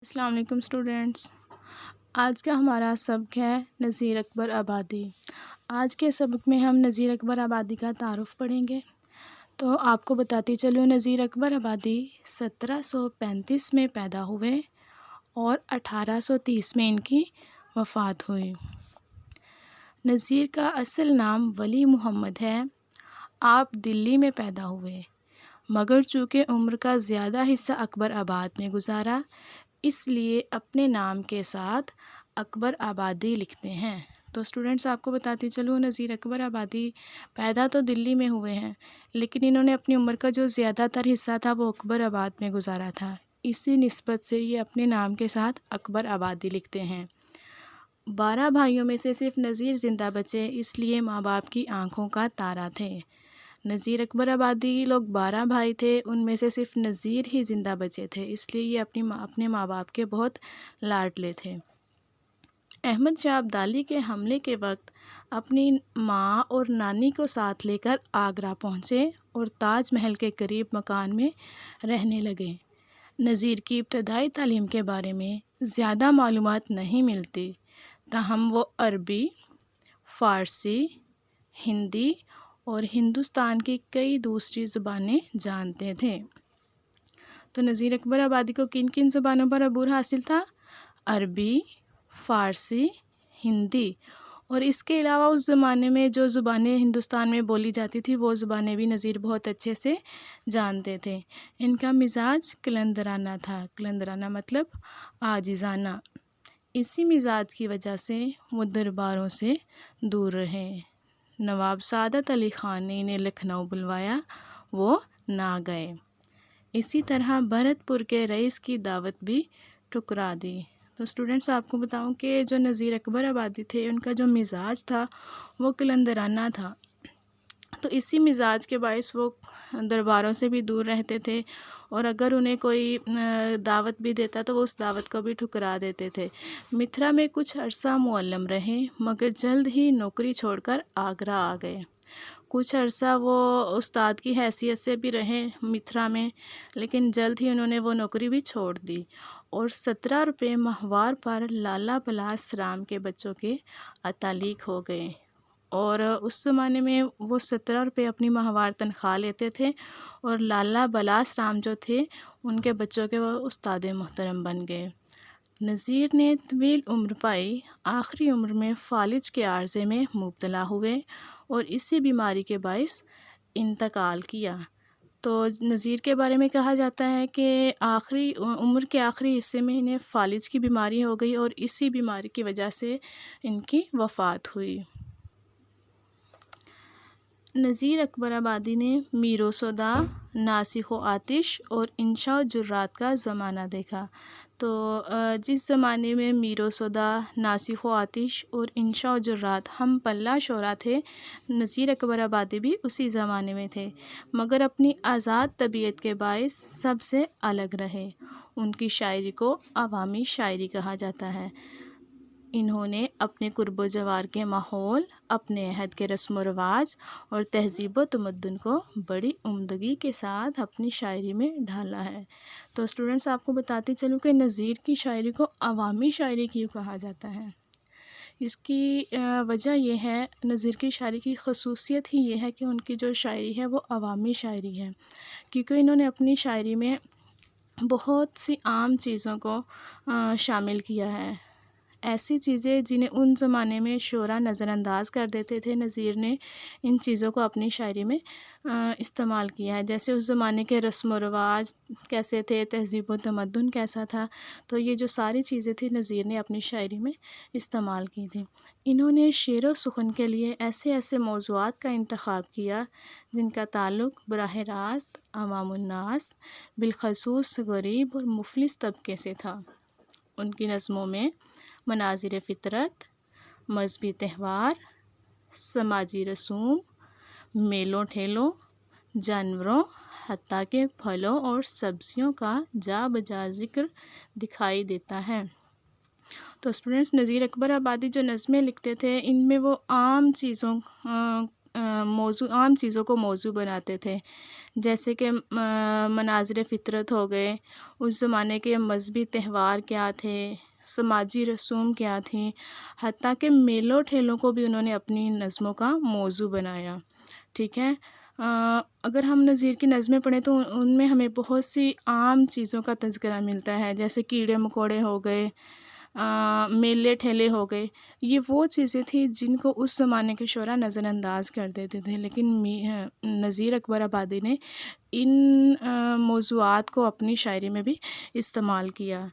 السلام علیکم اسٹوڈینٹس، آج کا ہمارا سبق ہے نذیر اکبر آبادی۔ آج کے سبق میں ہم نذیر اکبر آبادی کا تعارف پڑھیں گے۔ تو آپ کو بتاتی چلوں، نذیر اکبر آبادی 1735 میں پیدا ہوئے اور 1830 میں ان کی وفات ہوئی۔ نذیر کا اصل نام ولی محمد ہے۔ آپ دلی میں پیدا ہوئے، مگر چونکہ عمر کا زیادہ حصہ اکبر آباد میں گزارا، اس لیے اپنے نام کے ساتھ اکبر آبادی لکھتے ہیں۔ تو اسٹوڈنٹس، آپ کو بتاتی چلوں، نذیر اکبر آبادی پیدا تو دلی میں ہوئے ہیں، لیکن انہوں نے اپنی عمر کا جو زیادہ تر حصہ تھا وہ اکبر آباد میں گزارا تھا۔ اسی نسبت سے یہ اپنے نام کے ساتھ اکبر آبادی لکھتے ہیں۔ 12 بھائیوں میں سے صرف نذیر زندہ بچے، اس لیے ماں باپ کی آنکھوں کا تارا تھے۔ نذیر اکبر آبادی لوگ 12 بھائی تھے، ان میں سے صرف نذیر ہی زندہ بچے تھے، اس لیے یہ اپنے ماں باپ کے بہت لاڈلے تھے۔ احمد شاہ ابدالی کے حملے کے وقت اپنی ماں اور نانی کو ساتھ لے کر آگرہ پہنچے اور تاج محل کے قریب مکان میں رہنے لگے۔ نذیر کی ابتدائی تعلیم کے بارے میں زیادہ معلومات نہیں ملتی، تاہم وہ عربی، فارسی، ہندی اور ہندوستان کی کئی دوسری زبانیں جانتے تھے۔ تو نذیر اکبر آبادی کو کن کن زبانوں پر عبور حاصل تھا؟ عربی، فارسی، ہندی، اور اس کے علاوہ اس زمانے میں جو زبانیں ہندوستان میں بولی جاتی تھی وہ زبانیں بھی نذیر بہت اچھے سے جانتے تھے۔ ان کا مزاج قلندرانہ تھا۔ قلندرانہ مطلب عاجزانہ۔ اسی مزاج کی وجہ سے وہ درباروں سے دور رہے۔ نواب سعادت علی خان نے انہیں لکھنؤ بلوایا، وہ نہ گئے۔ اسی طرح بھرت پور کے رئیس کی دعوت بھی ٹھکرا دی۔ تو اسٹوڈنٹس، آپ کو بتاؤں کہ جو نذیر اکبر آبادی تھے، ان کا جو مزاج تھا وہ قلندرانہ تھا، تو اسی مزاج کے باعث وہ درباروں سے بھی دور رہتے تھے، اور اگر انہیں کوئی دعوت بھی دیتا تو وہ اس دعوت کو بھی ٹھکرا دیتے تھے۔ متھرا میں کچھ عرصہ معلم رہے، مگر جلد ہی نوکری چھوڑ کر آگرہ آ گئے۔ کچھ عرصہ وہ استاد کی حیثیت سے بھی رہے متھرا میں، لیکن جلد ہی انہوں نے وہ نوکری بھی چھوڑ دی، اور 17 روپے ماہوار پر لالا بلاس رام کے بچوں کے اتالیق ہو گئے۔ اور اس زمانے میں وہ 17 روپے اپنی ماہوار تنخواہ لیتے تھے، اور لالا بلاس رام جو تھے ان کے بچوں کے وہ استاد محترم بن گئے۔ نذیر نے طویل عمر پائی، آخری عمر میں فالج کے عارضے میں مبتلا ہوئے اور اسی بیماری کے باعث انتقال کیا۔ تو نذیر کے بارے میں کہا جاتا ہے کہ عمر کے آخری حصے میں انہیں فالج کی بیماری ہو گئی اور اسی بیماری کی وجہ سے ان کی وفات ہوئی۔ نذیر اکبر آبادی نے میر و صدا، ناسخ و آتش اور انشاء و جرات کا زمانہ دیکھا۔ تو جس زمانے میں میر و صدا، ناسخ و آتش اور انشاء و جرات ہم پلہ شعراء تھے، نذیر اکبر آبادی بھی اسی زمانے میں تھے، مگر اپنی آزاد طبیعت کے باعث سب سے الگ رہے۔ ان کی شاعری کو عوامی شاعری کہا جاتا ہے۔ انہوں نے اپنے قرب و جوار کے ماحول، اپنے عہد کے رسم و رواج اور تہذیب و تمدن کو بڑی عمدگی کے ساتھ اپنی شاعری میں ڈھالا ہے۔ تو اسٹوڈنٹس، آپ کو بتاتی چلوں کہ نذیر کی شاعری کو عوامی شاعری کیوں کہا جاتا ہے۔ اس کی وجہ یہ ہے، نذیر کی شاعری کی خصوصیت ہی یہ ہے کہ ان کی جو شاعری ہے وہ عوامی شاعری ہے، کیونکہ انہوں نے اپنی شاعری میں بہت سی عام چیزوں کو شامل کیا ہے۔ ایسی چیزیں جنہیں ان زمانے میں شعراء نظر انداز کر دیتے تھے، نذیر نے ان چیزوں کو اپنی شاعری میں استعمال کیا ہے۔ جیسے اس زمانے کے رسم و رواج کیسے تھے، تہذیب و تمدن کیسا تھا، تو یہ جو ساری چیزیں تھیں نذیر نے اپنی شاعری میں استعمال کی تھیں۔ انہوں نے شعر و سخن کے لیے ایسے موضوعات کا انتخاب کیا جن کا تعلق براہ راست عوام الناس، بالخصوص غریب اور مفلس طبقے سے تھا۔ ان کی نظموں میں مناظر فطرت، مذہبی تہوار، سماجی رسوم، میلوں ٹھیلوں، جانوروں، حتیٰ کہ پھلوں اور سبزیوں کا جا بجا ذکر دکھائی دیتا ہے۔ تو اسٹوڈنٹس، نذیر اکبر آبادی جو نظمیں لکھتے تھے ان میں وہ عام چیزوں عام چیزوں کو موضوع بناتے تھے، جیسے کہ مناظر فطرت ہو گئے، اس زمانے کے مذہبی تہوار کیا تھے، سماجی رسوم کیا تھیں، حتیٰ کہ میلوں ٹھیلوں کو بھی انہوں نے اپنی نظموں کا موضوع بنایا، ٹھیک ہے۔ اگر ہم نظیر کی نظمیں پڑھیں تو ان میں ہمیں بہت سی عام چیزوں کا تذکرہ ملتا ہے، جیسے کیڑے مکوڑے ہو گئے، میلے ٹھیلے ہو گئے۔ یہ وہ چیزیں تھیں جن کو اس زمانے کے شعراء نظر انداز کر دیتے تھے، لیکن نظیر اکبر آبادی نے ان موضوعات کو اپنی شاعری میں بھی استعمال کیا۔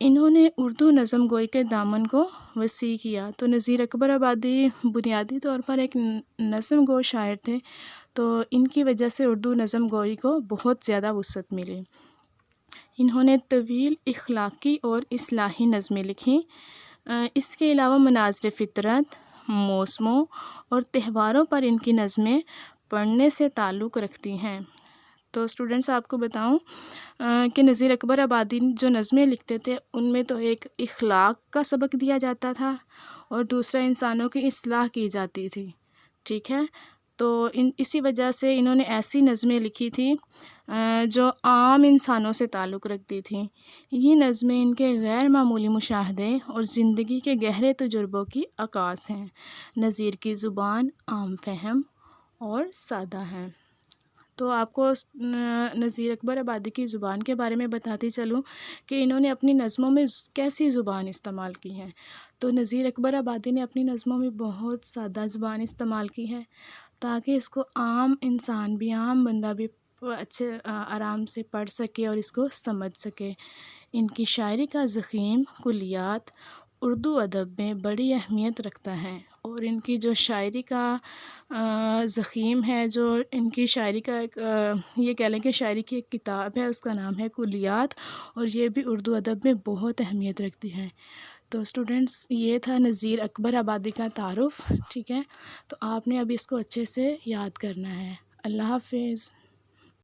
انہوں نے اردو نظم گوئی کے دامن کو وسیع کیا۔ تو نظیر اکبر آبادی بنیادی طور پر ایک نظم گو شاعر تھے، تو ان کی وجہ سے اردو نظم گوئی کو بہت زیادہ وسعت ملی۔ انہوں نے طویل اخلاقی اور اصلاحی نظمیں لکھیں۔ اس کے علاوہ مناظر فطرت، موسموں اور تہواروں پر ان کی نظمیں پڑھنے سے تعلق رکھتی ہیں۔ تو اسٹوڈنٹس آپ کو بتاؤں کہ نظیر اکبر آبادی جو نظمیں لکھتے تھے ان میں تو ایک اخلاق کا سبق دیا جاتا تھا اور دوسرا انسانوں کی اصلاح کی جاتی تھی، ٹھیک ہے۔ تو اسی وجہ سے انہوں نے ایسی نظمیں لکھی تھیں جو عام انسانوں سے تعلق رکھتی تھیں۔ یہ نظمیں ان کے غیر معمولی مشاہدے اور زندگی کے گہرے تجربوں کی عکاس ہیں۔ نظیر کی زبان عام فہم اور سادہ ہے۔ تو آپ کو نظیر اکبر آبادی کی زبان کے بارے میں بتاتی چلوں کہ انہوں نے اپنی نظموں میں کیسی زبان استعمال کی ہے۔ تو نظیر اکبر آبادی نے اپنی نظموں میں بہت سادہ زبان استعمال کی ہے، تاکہ اس کو عام انسان بھی، عام بندہ بھی اچھے آرام سے پڑھ سکے اور اس کو سمجھ سکے۔ ان کی شاعری کا ضخیم کلیات اردو ادب میں بڑی اہمیت رکھتا ہے، اور ان کی جو شاعری کا ضخیم ہے، جو ان کی شاعری کا ایک یہ کہہ لیں کہ شاعری کی ایک کتاب ہے، اس کا نام ہے کلیات، اور یہ بھی اردو ادب میں بہت اہمیت رکھتی ہے۔ تو اسٹوڈنٹس یہ تھا نظیر اکبر آبادی کا تعارف، ٹھیک ہے۔ تو آپ نے اب اس کو اچھے سے یاد کرنا ہے۔ اللہ حافظ۔